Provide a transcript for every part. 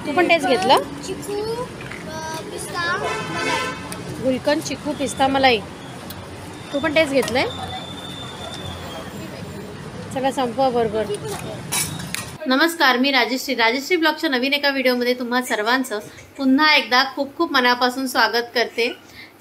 तू पण टेस्ट घेतलं? चिकू पिस्ता मलाई. गुलकंद, चिकू, पिस्ता, मलाई. तू पण टेस्ट घेतलंय? चला संपवा बरोबर. नमस्कार, मी राजश्री ब्लॉगच्या नवीन एका व्हिडिओमध्ये तुम्हा सर्वांचं पुन्हा एकदा खूप खूप मनापासून स्वागत करते.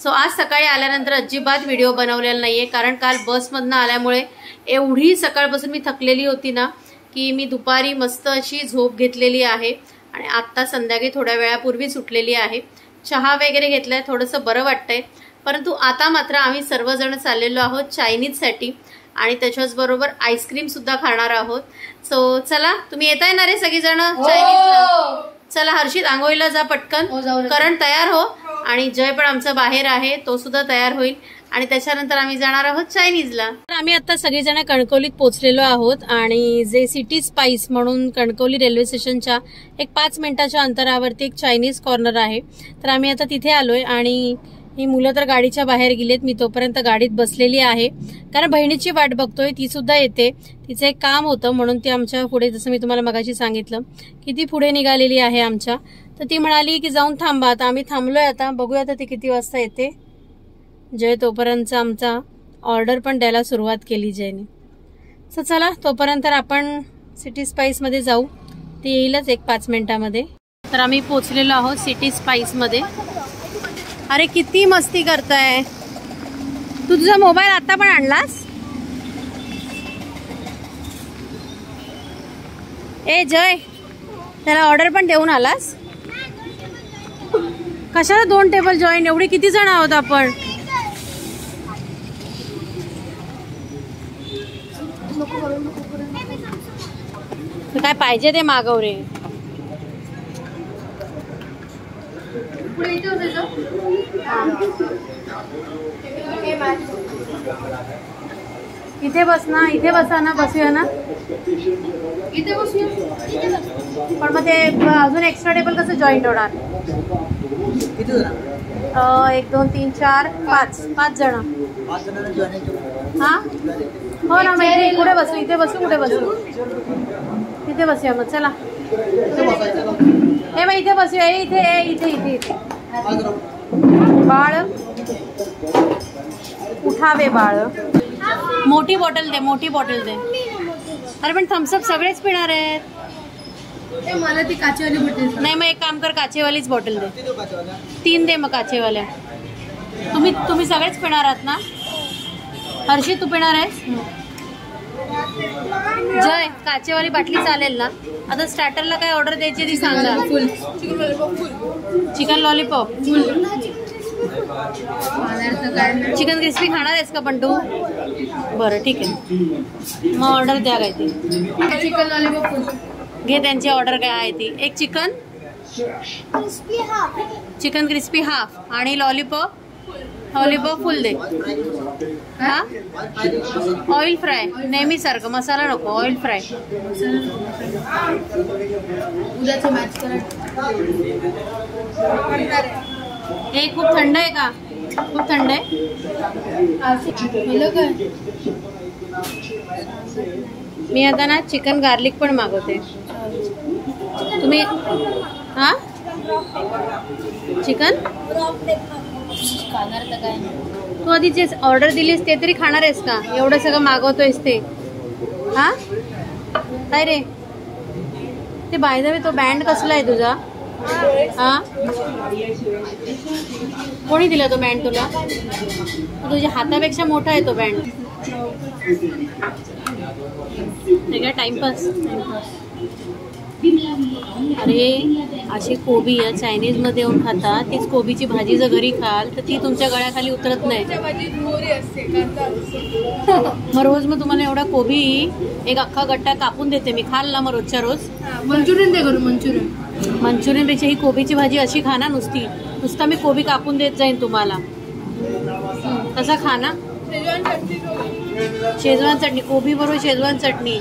सो आज सकाळी आल्यानंतर अजिबात व्हिडिओ बनवलेला नाहीये, कारण काल बसमधनं आल्यामुळे एवढी सकाळपासून मी थकलेली होती ना की मी दुपारी मस्त अशी झोप घेतलेली आहे आणि आत्ता संध्याकाळी थोड्या वेळापूर्वी सुटलेली आहे. चहा वगैरे घेतलाय, थोडंसं बरं वाटतंय. परंतु आता मात्र आम्ही सर्वजण चाललेलो आहोत चायनीजसाठी आणि त्याच्याच बरोबर आईस्क्रीम सुद्धा खाणार आहोत. सो चला, तुम्ही येताय ना रे सगळीजण चायनीजला? चला हर्षित, आंघोळीला जा पटकन, करण तयार हो, आणि जय पण आमचा बाहेर आहे, तो सुद्धा तयार होईल आणि त्याच्यानंतर आम्ही जाणार आहोत चायनीजला. तर आम्ही आता सगळेजण कणकवलीत पोहोचलेलो आहोत आणि जे सिटी स्पाइस म्हणून कणकवली रेल्वे स्टेशनच्या एक 5 मिनिटाच्या अंतरावरती एक चायनीज कॉर्नर आहे. तर आम्ही आता तिथे आलोय आणि ही मुलं तर गाडीच्या बाहेर गेलीत. मी तोपर्यंत गाडीत बसलेली आहे, कारण बहिणीची वाट बघतोय, ती सुद्धा येते. तिचं एक काम होतं म्हणून ती आमच्या पुढे, जसं मी तुम्हाला मगाशी सांगितलं की ती पुढे निघालेली आहे आमच्या. तर ती म्हणाली की जाऊन थांबा. आता आम्ही थांबलोय, आता बघूया आता ती किती वाजता येते. जय तोपर्यंत आमचा ऑर्डर पण द्यायला सुरुवात केली जयने. सो चला, तोपर्यंत आपण सिटी स्पाइसमध्ये जाऊ. ती येईलच एक 5 मिनिटामध्ये. तर आम्ही पोचलेलो आहोत सिटी स्पाइसमध्ये. अरे किती मस्ती करताय. तू तुझा मोबाईल आता पण आणलास? ए जय, त्याला ऑर्डर पण देऊन आलास? कशाला 2 टेबल जॉईन? एवढे किती जण आहोत आपण? काय पाहिजे ते मागव रे. इथे बस ना, इथे बसा ना, बसूया ना इथे बसूया. पण मग ते अजून एक्स्ट्रा टेबल कसं जॉईंट होणार? 1 2 3 4 5 जण. हा हो ना, मग इथे कुठे बसू? इथे बसू, कुठे बसू? इथे बसूया मग. चला हे मग इथे बसूया. इथे इथे इथे इथे बाळ उठावे, बाळ. मोठी बॉटल दे, मोठी बॉटल दे. अरे पण थम्सअप सगळेच पिणार आहेत. मला ती काचेवाली बॉटल नाही, मग एक काम कर, काचेवालीच बॉटल दे. 3 दे मग काचेवाल्या. तुम्ही सगळेच पिणार आहात ना? हर्षित, तू पिणार आहेस? जय, काचेवाली बाटली चालेल ना? आता स्टार्टरला काय ऑर्डर द्यायची ती सांगा. चिकन लॉलीपॉप, चिकन क्रिस्पी खाणार आहेस का पण तू? बरं ठीक आहे, मग ऑर्डर द्या काय ती. चिकन लॉलीपॉप घे, त्यांची ऑर्डर काय आहे ती. एक चिकन क्रिस्पी हाफ आणि लॉलीपॉप फुल दे. हा, ऑइल फ्राय नेहमी सारखं, मसाला नको, ऑइल फ्राय. उद्याचं मॅच करा. हे खूप थंड आहे का? खूप थंड आहे. मी आता ना चिकन गार्लिक पण मागवते. तुम्ही हा चिकन तू आधी जे ऑर्डर दिलीस ते तरी खाणार आहेस का? एवढं सगळं मागवतोयस ते. हा काय रे ते? बाय द वे, तो बँड कसला आहे तुझा? हा, कोणी दिला तो बँड तुला? तुझ्या हातापेक्षा मोठा आहे तो बँड. हे काय टाइमपास? अरे अशी कोबी या चायनीज मध्ये येऊन खाता, तीच कोबीची भाजी जर घरी खाल तर ती तुमच्या गळ्याखाली उतरत नाही. मग रोज मग तुम्हाला एवढा कोबी एक अख्खा गट्टा कापून देते मी, खाल ना मग रोजच्या रोज. मंचुरियन दे करू. मंचुरियन पेक्षा ही कोबीची भाजी अशी खा ना, नुसता मी कोबी कापून देत जाईन तुम्हाला, तसा खा ना. शेजवान चटणी, कोबी बरोबर शेजवान चटणी.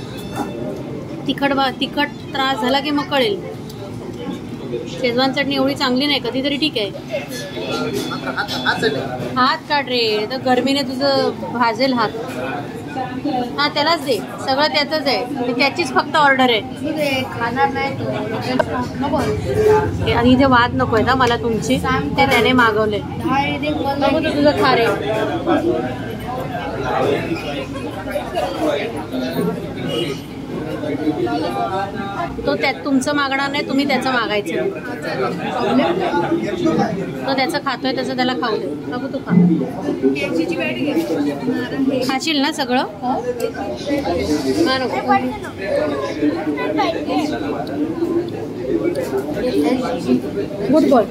तिखट त्रास झाला की मग कळेल. शेजवान चटणी एवढी चांगली नाही, कधीतरी ठीक आहे. हात काढ रे, तर गरमीने तुझं भाजेल हात. हा त्यालाच दे, सगळं त्याचंच आहे, त्याचीच फक्त ऑर्डर आहे. ते खाणार नाही तो नको. आणि इथे वाद नको आहे ना मला तुमची, ते त्याने मागवले. नको तर तुझं खा रे. तो त्यात तुमचं मागणार नाही, तुम्ही त्याचं मागायचं. तो त्याचं खातोय त्याचं त्याला खाऊ दे. नको तू खा. खाशील ना सगळं? Good boy.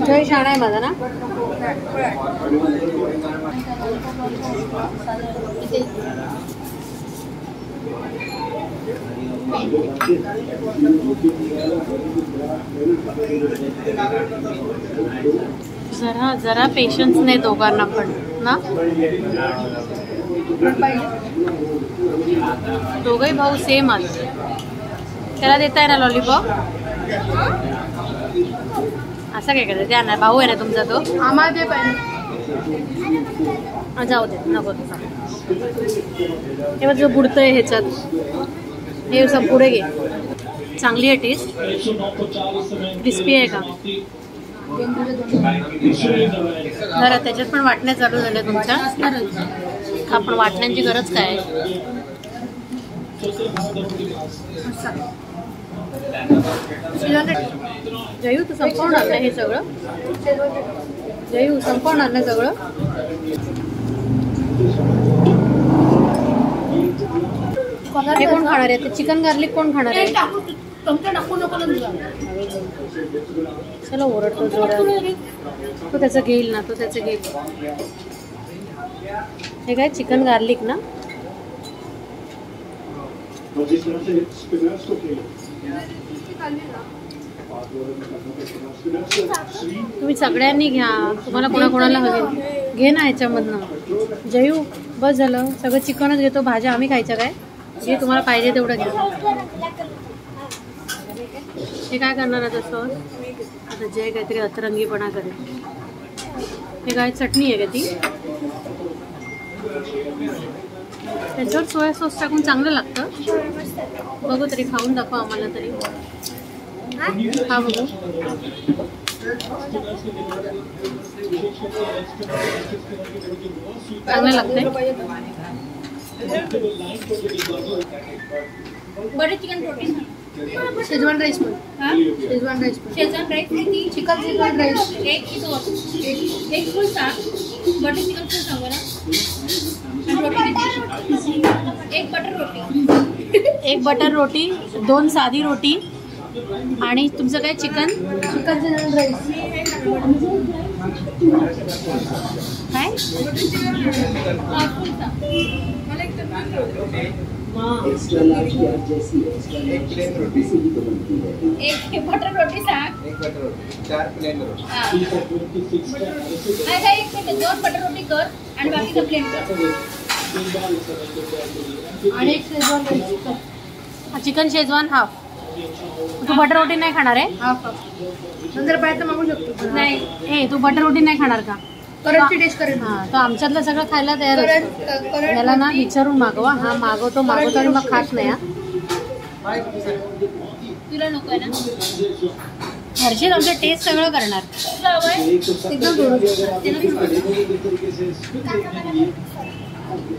जय शाळा आहे माझा ना. जरा जरा पेशन्स नाही दोघांना पण ना. दोघही भाऊ सेम आज. त्याला देताय ना लॉलीपॉप. असं काय करायचं, द्या ना, भाऊ आहे ना तुमचा तो. आम्हाला ते पाहिजे. जाऊ दे नको. हे बघ जो बुडतंय ह्याच्यात, हे सब पुढे घे. चांगली आहे टेस्ट, क्रिस्पी आहे का जरा. त्याच्यात पण वाटण्या चालू झाल्या तुमच्या. आपण वाटण्यांची गरज काय आहे. जयू तू संपवणार ना हे सगळं. जयू संपवणार ना सगळं. हे कोण खाणार आहे? चिकन गार्लिक कोण खाणार आहे? चला ओरडतो जोरात. तो त्याचं घेईल ना, तो त्याचं घेईल. हे काय चिकन गार्लिक ना. तुम्ही सगळ्यांनी घ्या, तुम्हाला कोणाकोणाला हवे घे ना ह्याच्यामधनं. जयू बस झालं, सगळं चिकनच घेतो, भाज्या आम्ही खायच्या काय. जे तुम्हाला पाहिजे तेवढं घ्या. हे काय करणार आहे तसं आता. जय काहीतरी अतरंगीपणा करेल. हे काय चटणी आहे का ती. त्याच्यावर सोया सॉस टाकून चांगलं लागतं. बघू तरी, खाऊन दाखवा आम्हाला तरी. हा बघू. चांगलं लागतंय. बटर चिकन रोटी, शेजवान राईस पण. शेजवान राईस पण. शेजवान राईस किती? चिकन शेजवान राईस एक फुल सांग. बटर चिकन फुल सांगू ना. एक बटर रोटी. एक बटर रोटी, 2 साधी रोटी आणि तुमचं काय चिकन. चिकन शेजवान राईस काय. एक बटर रोटी सांग. एक बटर रोटी, 4 प्लेन रोटी. एक 2 बटर रोटी कर आणि बाकीचं प्लेन कर. आणि एक Schezwan rice. Chicken Schezwan half. तू बटर रोटी नाही खाणार आहे. हाफ नंतर पाहिजे तर मागू शकतो. नाही ए तू बटर रोटी नाही खाणार का. करंटची टेस्ट करेल. हा तो आमच्यातलं सगळं खायला तयार असतो. याला ना विचारून मागवा. हा मागवतो आणि मग खात नाही. तुला नको आहे ना. हर्षित आमचं टेस्ट सगळं करणार.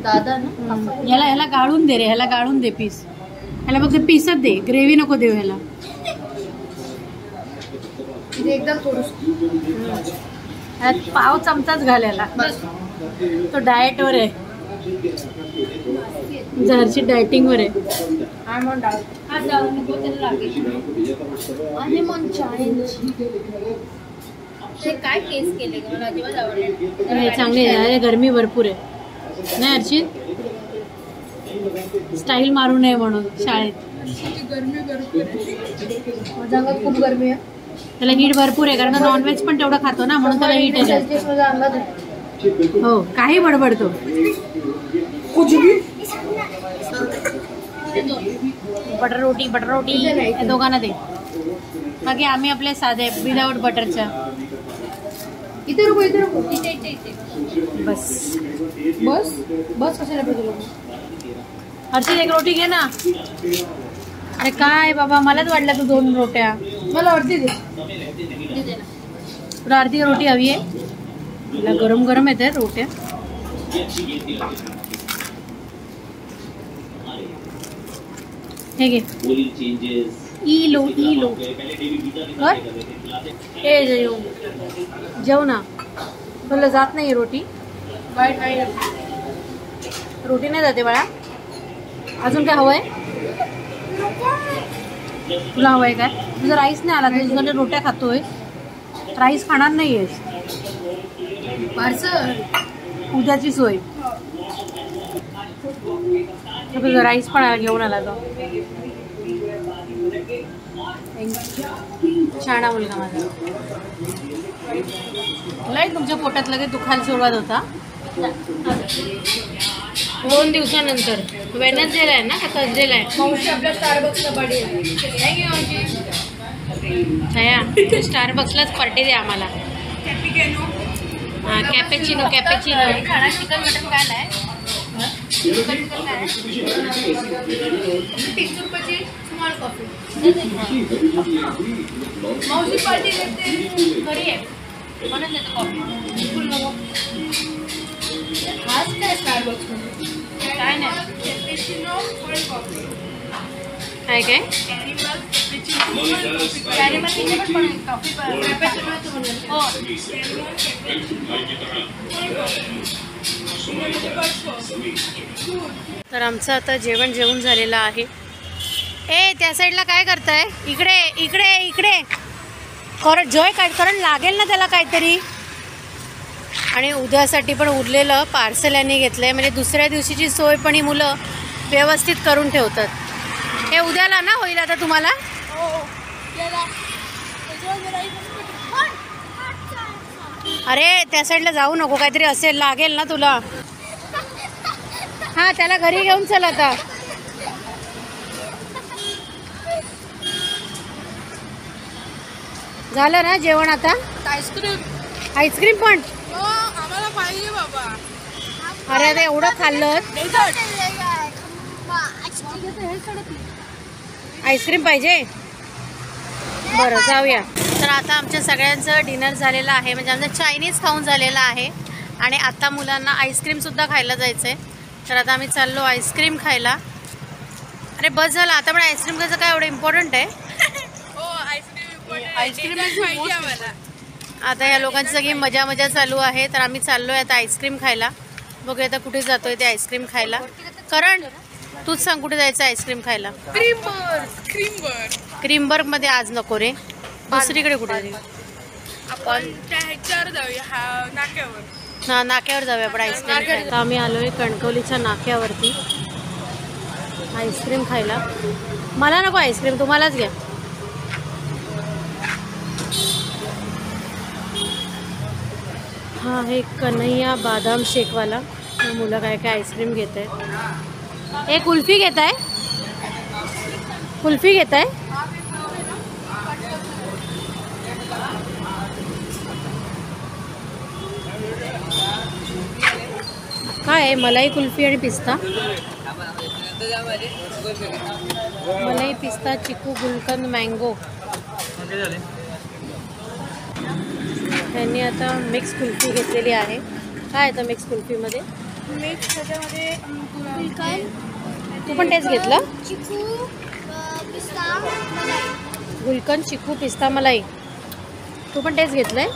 दादा ना ह्याला गाळून दे रे. ह्याला गाळून दे पीस. ह्याला फक्त पीसच दे, ग्रेव्ही नको देऊ ह्याला. एकदम थोडस पाव चमचाच घालायला. तो डाएटवर आहे. हर्षित डायटिंगवर आहे. काय टेस्ट केले मला अजिबात आवडले. हे चांगले आहे. गरमी भरपूर आहे नाही हर्षित. स्टाईल मारू नये म्हणून शाळेत. गरमी भरपूर माझ्या अंगात खूप गरमी आहे. त्याला हीट भरपूर आहे कारण नॉनव्हेज पण तेवढं खातो ना, म्हणून त्याला हीट आहे. हो काही बडबडतो. बटर रोटी या दोघांना दे. बाकी आम्ही आपले साधे विदाउट बटरच्या. इथे रुको इथे इथे बस बस बस कशाला पाहिजे हर्षित एक रोटी घे ना. अरे काय बाबा मलाच वाटलं तू 2 रोट्या. मला अर्धी दे. तुला अर्धी रोटी हवी आहे. तुला गरम गरम येत आहेत रोट्या. हे घे. इलो कर. ए जेव ना. तुला जात नाही रोटी. वाईट रोटी नाही जाते बाळा. अजून काय हवंय तुला? हवंय काय? तुझा राईस नाही आला तुझ्याकडे रोट्या खातोय. राईस खाणार नाहीयेस. पार्सल उद्याची सोय. तुझा राईस पण घेऊन आला तो. छान मुलगा माझा. लय तुमच्या पोटात लगेच दुखायला सुरुवात होता. 2 दिवसानंतर. वेडनेसडेला आहे ना का थर्सडेला आहे? मावशी आपल्या स्टारबक्सला बर्थडे आहे. छाया स्टारबक्सलाच पार्टी दे आम्हाला. हां कॅपेचिनो खाना चिकन मटन काय नाही. 30 रुपयाची स्मॉल कॉफी. मावशी पार्टी देते घरी आहे म्हणून देते कॉफी. बिलकुल नको. आज काय स्टारबक्स मध्ये काय नाही. कॅपेचिनो कोल्ड कॉफी काय काय कॅरेमल तिथे पण कॉफी कॅपेचिनो हो. तर आमचं आता जेवण झालेलं आहे. ए त्या साईडला काय करताय? इकडे इकडे इकडे जॉय काय कारण लागेल ना त्याला काहीतरी. आणि उद्यासाठी पण उरलेलं पार्सल यांनी घेतलंय. म्हणजे दुसऱ्या दिवशीची सोय पण ही मुलं व्यवस्थित करून ठेवतात. हे उद्याला ना होईल आता तुम्हाला. अरे त्या साईडला जाऊ नको. काहीतरी असेल लागेल ना तुला. हा त्याला घरी घेऊन चल आता. झालं ना जेवण आता? आईस्क्रीम पण आम्हाला पाहिजे बाबा. अरे आता एवढं खाल्लं. आईस्क्रीम पाहिजे. बरं जाऊया. तर आता आमच्या सगळ्यांचं डिनर झालेलं आहे. म्हणजे आमचं चायनीज खाऊन झालेलं आहे. आणि आता मुलांना आईस्क्रीमसुद्धा खायला जायचं आहे. तर आता आम्ही चाललो आईस्क्रीम खायला. अरे बस झालं आता. पण आईस्क्रीम कसं काय एवढं इम्पॉर्टंट आहे? आईस्क्रीम पाहिजे आम्हाला. आता या लोकांची सगळी मजा चालू आहे. तर आम्ही चाललो आहे आता आईस्क्रीम खायला. बघूया आता कुठे जातोय ते आईस्क्रीम खायला. करण तूच सांग कुठे जायचं आईस्क्रीम खायला? क्रीमबर्गमध्ये आज नको रे. दुसरीकडे कुठे आपण त्या ह्याच्यावर जाऊया नाक्यावर. हा नाक्यावर जाऊया आपण आईस्क्रीम खायला. आम्ही आलोय कणकवलीच्या नाक्यावरती आईस्क्रीम खायला. मला नको आईस्क्रीम तुम्हालाच घ्या. हा हे कन्हैया बादाम शेकवाला. मुलं काय काय आईस्क्रीम घेत आहेत. एक कुल्फी घेत आहे. कुल्फी घेत आहे. काय आहे? मलाई कुल्फी आणि पिस्ता. मलाई पिस्ता चिकू गुलकंद मँगो. त्यांनी आता मिक्स कुल्फी घेतलेली आहे. काय येतं मिक्स कुल्फीमध्ये? मिक्स त्याच्यामध्ये तू पण तेच घेतलं? चिकू पिस्ता मलाई. गुलकंद चिकू पिस्ता मलाई. तू पण तेच घेतलंय?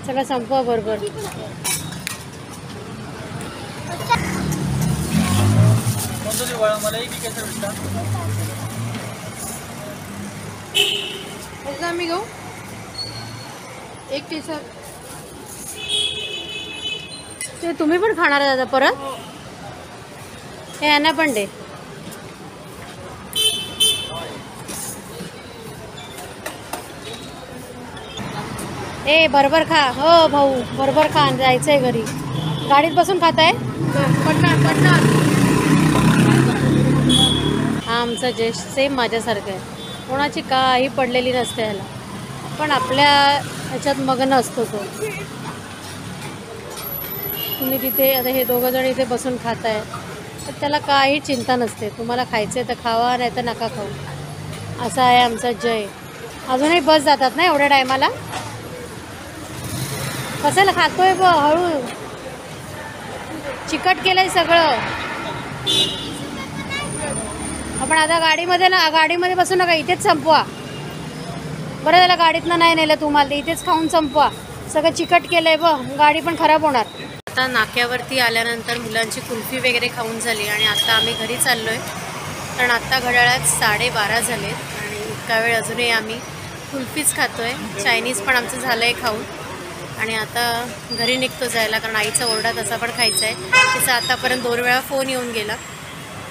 सगळं संपवा बरोबर. आम्ही घेऊ एक टीसर. ते तुम्ही पण खाणार आहे दादा परत? हे यांना पण दे. ए बरोबर खा. हो भाऊ बरोबर खा. जायचंय घरी. गाडीत बसून खाताय? पटणार. हा आमचा जस्ट सेम माझ्यासारखं आहे. कोणाची काही पडलेली नसते ह्याला. पण आपल्या त्याच्यात मग्न असतो तो. तुम्ही तिथे आता हे दोघं जण इथे बसून खाताय तर त्याला काही चिंता नसते. तुम्हाला खायचं आहे तर खावा, नाही तर नका खाऊ. असा आहे आमचा जय. अजूनही बस जातात ना एवढ्या टायमाला. कशाला खातोय ब हळू. चिकट केलंय सगळं. आपण आता गाडीमध्ये बसू नका, इथेच संपवा. बरं झालं गाडीतनं नाही नेलं तुम्हाला, इथेच खाऊन संपवा. सगळं चिकट केलंय ब, गाडी पण खराब होणार. आता नाक्यावरती आल्यानंतर मुलांची कुल्फी वगैरे खाऊन झाली आणि आता आम्ही घरी चाललो आहे. कारण आत्ता घड्याळात 12:30 झालेत आणि इतका वेळ अजूनही आम्ही कुल्फीच खातो आहे. चायनीज पण आमचं झालं आहे खाऊन आणि आता घरी निघतो जायला. कारण आईचा ओरडा तसा पण खायचा आहे. तिचा आतापर्यंत 2 वेळा फोन येऊन गेला.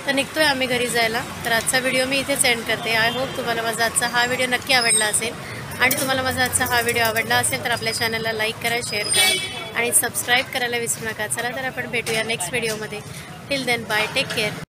तर निघतो आहे आम्ही घरी जायला. तर आजचा व्हिडिओ मी इथेच एंड करते. आय होप तुम्हाला माझा आजचा हा व्हिडिओ नक्की आवडला असेल. आणि तुम्हाला माझा आजचा हा व्हिडिओ आवडला असेल तर आपल्या चॅनलला लाईक करा, शेअर करा आणि सबस्क्राईब करायला विसरू नका. चला तर आपण भेटूया नेक्स्ट व्हिडिओमध्ये. Till then bye, take care.